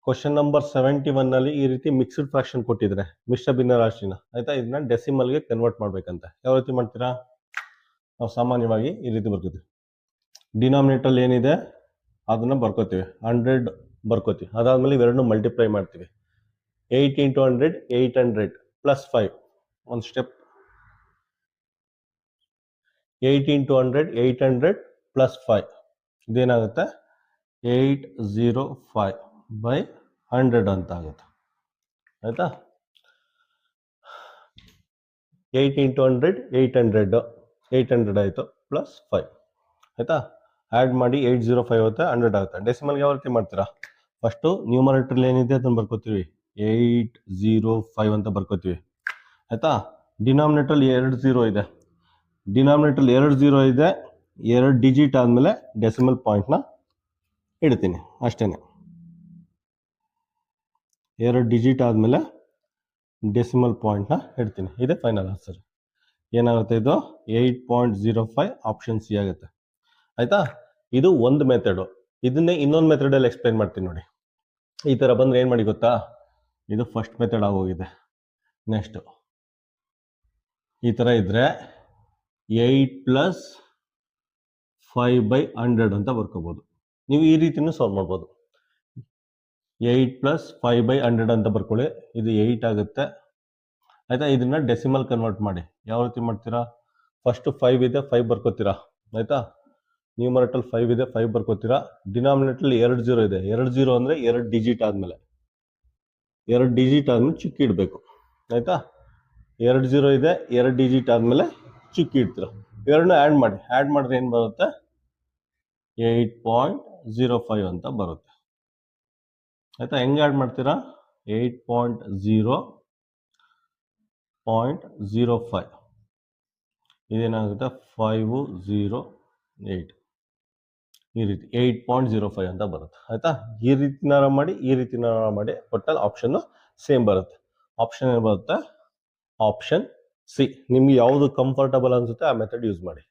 Question number 71 ನಲ್ಲಿ ಈ ರೀತಿ ಮಿಕ್ಸ್ಡ್ ಫ್ರಾಕ್ಷನ್ ಕೊಟ್ಟಿದ್ರೆ ಮಿಶ್ರ ಭಿನ್ನರಾಶಿನ ಆಯ್ತಾ, ಇದನ್ನ ಡೆಸಿಮಲ್ಗೆ ಕನ್ವರ್ಟ್ ಮಾಡ್ಬೇಕಂತ. ಯಾವ ರೀತಿ ಮಾಡ್ತೀರಾ? ನಾವು ಸಾಮಾನ್ಯವಾಗಿ ಈ ರೀತಿ ಬರ್ಕೋತೀವಿ. ಡಿನಾಮಿನೇಟರ್ ಏನಿದೆ ಅದನ್ನ ಬರ್ಕೋತೀವಿ, 100 ಬರ್ಕೋತೀವಿ. ಅದಾದ್ಮೇಲೆ ಇವೆರಡನ್ನು ಮಲ್ಟಿಪ್ಲೈ ಮಾಡ್ತೀವಿ. 8 × 100 800 ಪ್ಲಸ್ 5 ಒಂದು ಸ್ಟೆಪ್. 8 × 100 800 ಪ್ಲಸ್ 5 ಇದೇನಾಗುತ್ತೆ 805/100 ಅಂತ ಆಗುತ್ತೆ. ಆಯ್ತಾ? 8 × 100 800 800 ಆಯಿತು ಪ್ಲಸ್ 5. ಆಯಿತಾ? ಆ್ಯಡ್ ಮಾಡಿ 805 ಆಗುತ್ತೆ, 100 ಆಗುತ್ತೆ. ಡೆಸಿಮಲ್ಗೆ ಯಾವ ರೀತಿ ಮಾಡ್ತೀರಾ? ಫಸ್ಟು ನ್ಯೂಮರೇಟ್ರಲ್ಲಿ ಏನಿದೆ ಅದನ್ನು ಬರ್ಕೋತೀವಿ, 805 ಅಂತ ಬರ್ಕೋತೀವಿ. ಆಯಿತಾ? ಡಿನಾಮಿನೇಟ್ರಲ್ಲಿ 2 0 ಇದೆ. ಡಿನಾಮಿನೇಟ್ರಲ್ಲಿ 2 0 ಇದೆ, 2 ಡಿಜಿಟ್ ಆದಮೇಲೆ ಡೆಸಿಮಲ್ ಪಾಯಿಂಟ್ನ ಇಡ್ತೀನಿ ಅಷ್ಟೇ. 2 ಡಿಜಿಟ್ ಆದಮೇಲೆ ಡೆಸಿಮಲ್ ಪಾಯಿಂಟ್ನ ಇಡ್ತೀನಿ. ಇದೇ ಫೈನಲ್ ಆನ್ಸರ್. ಏನಾಗುತ್ತೆ? ಇದು 8.05 ಆಪ್ಷನ್ ಸಿ ಆಗುತ್ತೆ. ಆಯಿತಾ? ಇದು ಒಂದು ಮೆಥಡು. ಇದನ್ನೇ ಇನ್ನೊಂದು ಮೆಥಡಲ್ಲಿ ಎಕ್ಸ್ಪ್ಲೈನ್ ಮಾಡ್ತೀನಿ ನೋಡಿ. ಈ ಥರ ಬಂದರೆ ಏನು ಮಾಡಿ ಗೊತ್ತಾ? ಇದು ಫಸ್ಟ್ ಮೆಥಡ್ ಆಗೋಗಿದೆ. ನೆಕ್ಸ್ಟು ಈ ಥರ ಇದ್ದರೆ 8 + 5/100 ಅಂತ ಬರ್ಕೋಬೋದು. ನೀವು ಈ ರೀತಿಯೂ ಸಾಲ್ವ್ ಮಾಡ್ಬೋದು. 8 + 5/100 ಅಂತ ಬರ್ಕೊಳ್ಳಿ. ಇದು 8 ಆಗುತ್ತೆ. ಆಯಿತಾ? ಇದನ್ನು ಡೆಸಿಮಲ್ ಕನ್ವರ್ಟ್ ಮಾಡಿ. ಯಾವ ರೀತಿ ಮಾಡ್ತೀರಾ? ಫಸ್ಟು 5 ಇದೆ, 5 ಬರ್ಕೋತೀರಾ. ಆಯಿತಾ? ನ್ಯೂಮರೇಟಲ್ 5 ಇದೆ, 5 ಬರ್ಕೋತೀರಾ. ಡಿನಾಮಿನೇಟಲ್ಲಿ 2 0 ಇದೆ. 2 0 ಅಂದರೆ 2 ಡಿಜಿಟ್ ಆದಮೇಲೆ, 2 ಡಿಜಿಟ್ ಆದಮೇಲೆ ಚುಕ್ಕಿ ಇಡಬೇಕು. ಆಯಿತಾ? 2 0 ಇದೆ, 2 ಡಿಜಿಟ್ ಆದಮೇಲೆ ಚುಕ್ಕಿ ಇಡ್ತೀರಾ. ಇವೆರಡನ್ನೂ ಆ್ಯಡ್ ಮಾಡಿ. ಆ್ಯಡ್ ಮಾಡಿದ್ರೆ ಏನು ಬರುತ್ತೆ? 8.05 ಅಂತ ಬರುತ್ತೆ. ಆಯಿತಾ? ಹೆಂಗೆ ಆ್ಯಡ್ ಮಾಡ್ತೀರಾ? 8.0.05 ಇದೇನಾಗುತ್ತೆ 508 ಈ ರೀತಿ 8.05 ಅಂತ ಬರುತ್ತೆ. ಆಯಿತಾ? ಈ ರೀತಿನಾರ ಮಾಡಿ, ಈ ರೀತಿನಾರ ಮಾಡಿ, ಒಟ್ಟಲ್ಲಿ ಆಪ್ಷನ್ನು ಸೇಮ್ ಬರುತ್ತೆ. ಆಪ್ಷನ್ ಏನು ಬರುತ್ತೆ? Option C. ನಿಮ್ಗೆ ಯಾವುದು ಕಂಫರ್ಟಬಲ್ ಅನಿಸುತ್ತೆ ಆ ಮೆಥಡ್ ಯೂಸ್ ಮಾಡಿ.